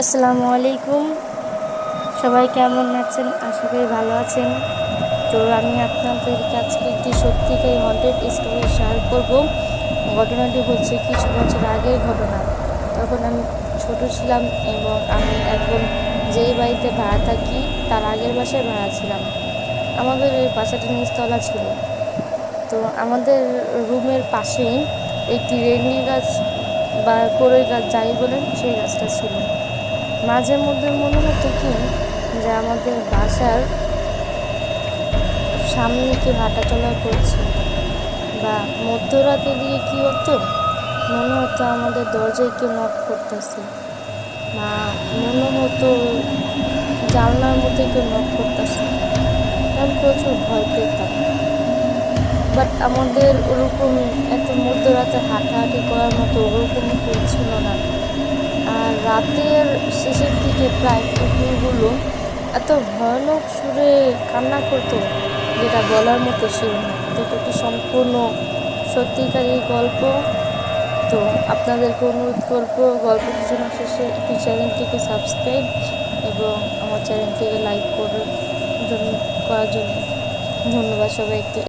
আসসালামু আলাইকুম। সবাই কেমন আছেন? আশা করি ভালো আছেন। তো আমি আপনাদেরকে আজকে একটি সত্যিকারী হন্টেড স্টোরি শেয়ার করব। ঘটনাটি হচ্ছে কিছু বছর আগের ঘটনা। তখন আমি ছোট ছিলাম এবং আমি এখন যেই বাড়িতে ভাড়া থাকি তার আগের বাসায় ভাড়া ছিলাম। আমাদের এই বাসাটা নিচতলা ছিল। তো আমাদের রুমের পাশেই একটি রেন্ডি গাছ বা কড়ই গাছ যাই বলেন সেই গাছটা ছিল। মাঝে মধ্যে মনে হতো কি যে আমাদের বাসার সামনে কেউ হাঁটাচলা করছে, বা মধ্যরাতে দিয়ে কি হতো, মনে হতো আমাদের দরজায় কেউ নক করতেছে, বা মনে হতো জানলার মধ্যে কেউ নক করতেছে। আমি প্রচুর ভয় পেতাম। বাট আমাদের ওরকম এত মধ্যরাতে হাঁটাহাঁটি করার মতো ওরকম কেউ ছিল না। আর রাতের শেষের দিকে প্রায় কুকুরগুলো এত ভয়ানক সুরে কান্না করতো যেটা বলার মতো ছিল না। তো একটি সম্পূর্ণ সত্যিকারী গল্প। তো আপনাদেরকে অনুরোধ করবো গল্পটি শোনার শেষে একটু চ্যানেলটিকে সাবস্ক্রাইব এবং আমার চ্যানেলটিকে লাইক করার জন্য ধন্যবাদ সবাইকে।